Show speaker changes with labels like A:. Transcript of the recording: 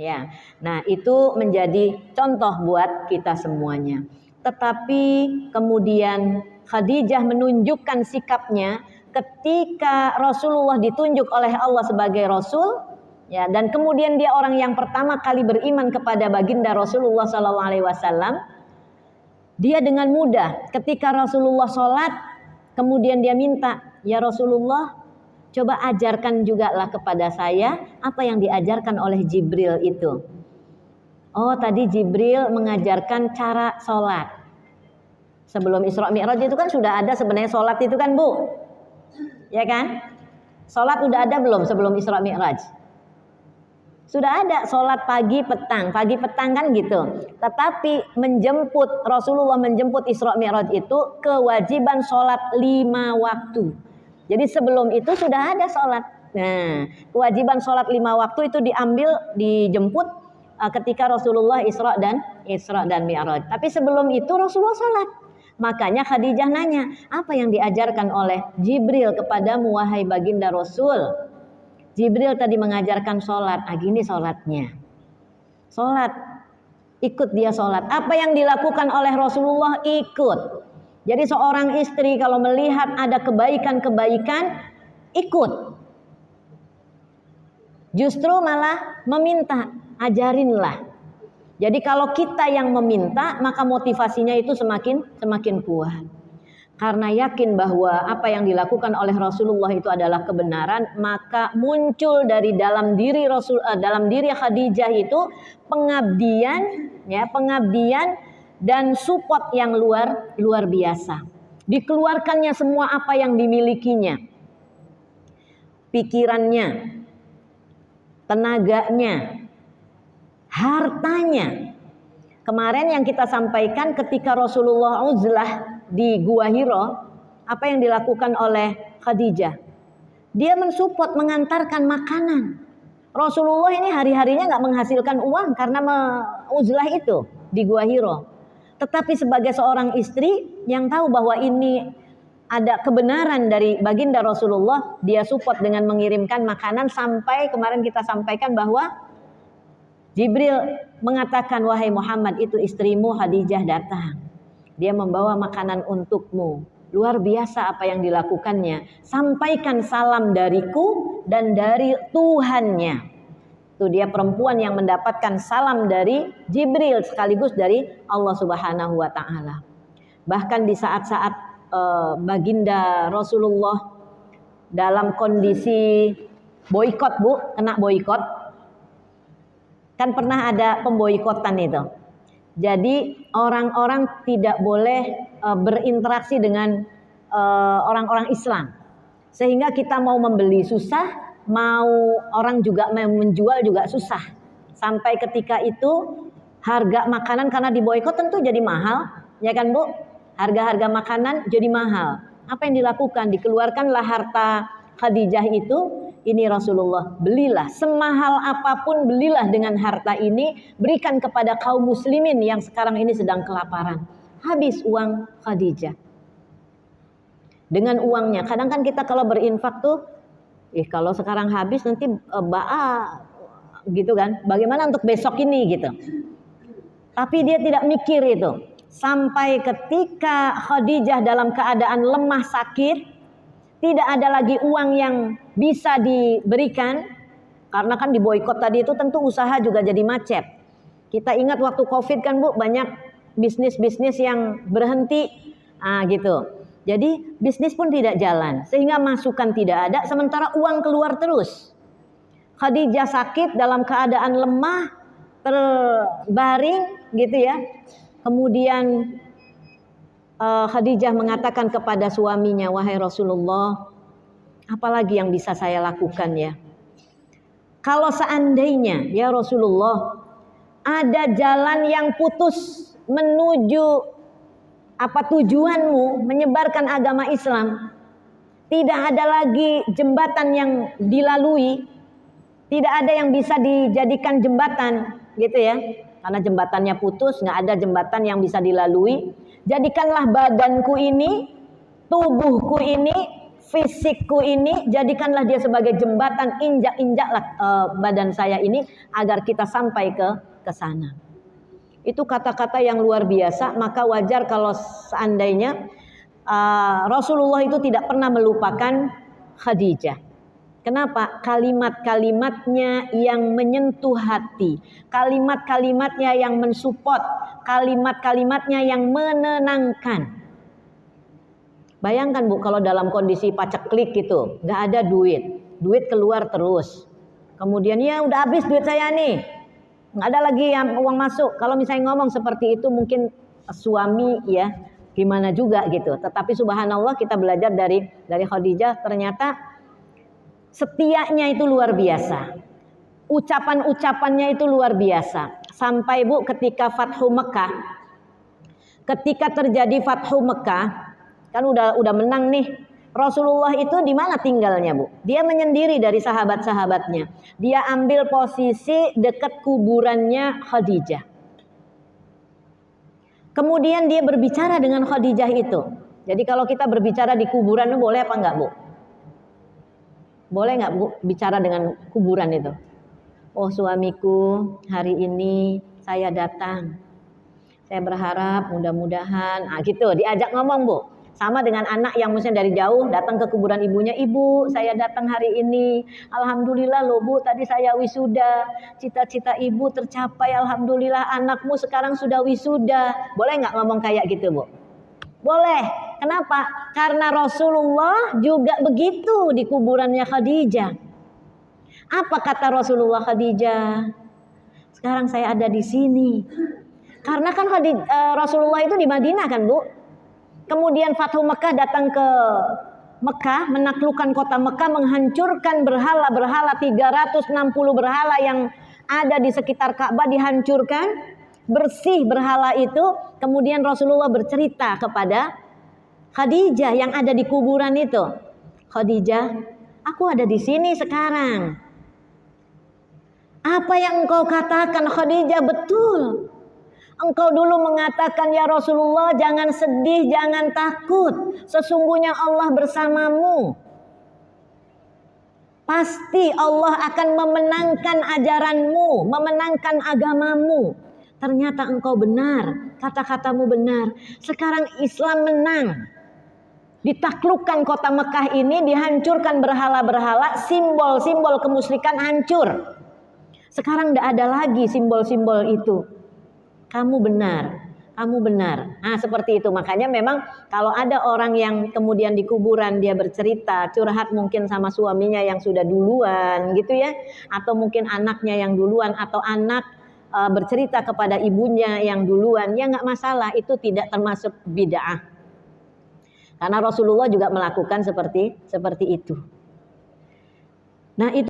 A: Ya, nah itu menjadi contoh buat kita semuanya. Tetapi kemudian Khadijah menunjukkan sikapnya ketika Rasulullah ditunjuk oleh Allah sebagai Rasul, ya, dan kemudian dia orang yang pertama kali beriman kepada baginda Rasulullah SAW. Dia dengan mudah ketika Rasulullah sholat, kemudian dia minta, ya Rasulullah, coba ajarkan juga lah kepada saya apa yang diajarkan oleh Jibril itu. Oh, tadi Jibril mengajarkan cara sholat. Sebelum Isra Mi'raj itu kan sudah ada sebenarnya sholat itu kan, Bu? Ya kan? Sholat udah ada belum sebelum Isra Mi'raj? Sudah ada sholat pagi petang kan gitu. Tetapi Rasulullah menjemput Isra Mi'raj itu kewajiban sholat 5 waktu. Jadi sebelum itu sudah ada sholat. Nah, kewajiban sholat 5 waktu itu dijemput ketika Rasulullah Isra dan Mi'raj. Tapi sebelum itu Rasulullah sholat. Makanya Khadijah nanya, apa yang diajarkan oleh Jibril kepadamu wahai baginda Rasul? Jibril tadi mengajarkan sholat. Gini sholatnya. Sholat. Ikut dia sholat. Apa yang dilakukan oleh Rasulullah ikut. Jadi seorang istri kalau melihat ada kebaikan-kebaikan, ikut. Justru malah meminta, ajarinlah. Jadi kalau kita yang meminta, maka motivasinya itu semakin kuat. Karena yakin bahwa apa yang dilakukan oleh Rasulullah itu adalah kebenaran, maka muncul dari dalam diri Khadijah itu pengabdian dan support yang luar biasa. Dikeluarkannya semua apa yang dimilikinya. Pikirannya, tenaganya, hartanya. Kemarin yang kita sampaikan ketika Rasulullah uzlah di Gua Hiro, apa yang dilakukan oleh Khadijah? Dia mensupport, mengantarkan makanan. Rasulullah ini hari-harinya nggak menghasilkan uang karena uzlah itu di Gua Hiro. Tetapi sebagai seorang istri yang tahu bahwa ini ada kebenaran dari baginda Rasulullah, dia support dengan mengirimkan makanan sampai kemarin kita sampaikan bahwa Jibril mengatakan, wahai Muhammad, itu istrimu Khadijah datang. Dia membawa makanan untukmu. Luar biasa apa yang dilakukannya. Sampaikan salam dariku dan dari Tuhannya. Itu dia perempuan yang mendapatkan salam dari Jibril sekaligus dari Allah Subhanahu wa taala. Bahkan di saat-saat baginda Rasulullah dalam kondisi boikot, Bu, kena boikot. Kan pernah ada pemboikotan itu. Jadi orang-orang tidak boleh berinteraksi dengan orang-orang Islam. Sehingga kita mau membeli susah, mau orang juga menjual juga susah. Sampai ketika itu harga makanan karena diboikot tentu jadi mahal, ya kan Bu? Harga-harga makanan jadi mahal. Apa yang dilakukan? Dikeluarkanlah harta Khadijah itu. Ini Rasulullah, belilah semahal apapun, belilah dengan harta ini, berikan kepada kaum muslimin yang sekarang ini sedang kelaparan. Habis uang Khadijah. Dengan uangnya, kadang kan kita kalau berinfak tuh, kalau sekarang habis nanti gitu kan, bagaimana untuk besok ini gitu. Tapi dia tidak mikir itu. Sampai ketika Khadijah dalam keadaan lemah sakit, tidak ada lagi uang yang bisa diberikan karena kan diboikot tadi itu tentu usaha juga jadi macet. Kita ingat waktu Covid kan Bu, banyak bisnis-bisnis yang berhenti gitu. Jadi bisnis pun tidak jalan sehingga masukan tidak ada sementara uang keluar terus. Khadijah sakit dalam keadaan lemah, terbaring gitu ya. Kemudian Khadijah mengatakan kepada suaminya, wahai Rasulullah, apalagi yang bisa saya lakukan ya? Kalau seandainya ya Rasulullah ada jalan yang putus menuju tujuanmu menyebarkan agama Islam, tidak ada lagi jembatan yang dilalui, tidak ada yang bisa dijadikan jembatan gitu ya, karena jembatannya putus, nggak ada jembatan yang bisa dilalui. Jadikanlah badanku ini, tubuhku ini fisikku ini jadikanlah dia sebagai jembatan, injak-injaklah badan saya ini agar kita sampai ke sana. Itu kata-kata yang luar biasa, maka wajar kalau seandainya Rasulullah itu tidak pernah melupakan Khadijah. Kenapa? Kalimat-kalimatnya yang menyentuh hati, kalimat-kalimatnya yang mensupport, kalimat-kalimatnya yang menenangkan. Bayangkan Bu, kalau dalam kondisi paceklik gitu, nggak ada duit keluar terus. Kemudian ya udah habis duit saya nih, nggak ada lagi yang uang masuk. Kalau misalnya ngomong seperti itu mungkin suami ya gimana juga gitu. Tetapi subhanallah kita belajar dari Khadijah, ternyata setianya itu luar biasa. Ucapan-ucapannya itu luar biasa. Sampai Bu ketika Fathu Mekah, ketika terjadi Fathu Mekah, kan udah menang nih. Rasulullah itu di mana tinggalnya Bu? Dia menyendiri dari sahabat-sahabatnya. Dia ambil posisi dekat kuburannya Khadijah. Kemudian dia berbicara dengan Khadijah itu. Jadi kalau kita berbicara di kuburan itu boleh apa enggak Bu? Boleh enggak Bu bicara dengan kuburan itu? Oh suamiku, hari ini saya datang. Saya berharap mudah-mudahan, gitu diajak ngomong Bu. Sama dengan anak yang misalnya dari jauh datang ke kuburan ibunya, ibu saya datang hari ini, alhamdulillah loh Bu, tadi saya wisuda, cita-cita ibu tercapai, alhamdulillah anakmu sekarang sudah wisuda. Boleh nggak ngomong kayak gitu Bu? Boleh. Kenapa? Karena Rasulullah juga begitu di kuburannya Khadijah. Apa kata Rasulullah Khadijah? Sekarang saya ada di sini. Karena kan Rasulullah itu di Madinah kan Bu. Kemudian Fathu Mekah datang ke Mekah, menaklukkan kota Mekah, menghancurkan berhala-berhala, 360 berhala yang ada di sekitar Ka'bah dihancurkan, bersih berhala itu. Kemudian Rasulullah bercerita kepada Khadijah yang ada di kuburan itu. Khadijah, aku ada di sini sekarang. Apa yang engkau katakan Khadijah betul. Engkau dulu mengatakan ya Rasulullah jangan sedih, jangan takut. Sesungguhnya Allah bersamamu. Pasti Allah akan memenangkan ajaranmu, memenangkan agamamu. Ternyata engkau benar, kata-katamu benar. Sekarang Islam menang. Ditaklukkan kota Mekah ini, dihancurkan berhala-berhala, simbol-simbol kemusyrikan hancur. Sekarang tidak ada lagi simbol-simbol itu. Kamu benar, kamu benar. Nah seperti itu. Makanya memang kalau ada orang yang kemudian di kuburan dia bercerita, curhat mungkin sama suaminya yang sudah duluan gitu ya, atau mungkin anaknya yang duluan, atau anak bercerita kepada ibunya yang duluan, ya nggak masalah, itu tidak termasuk bid'ah. Karena Rasulullah juga melakukan seperti itu. Nah itu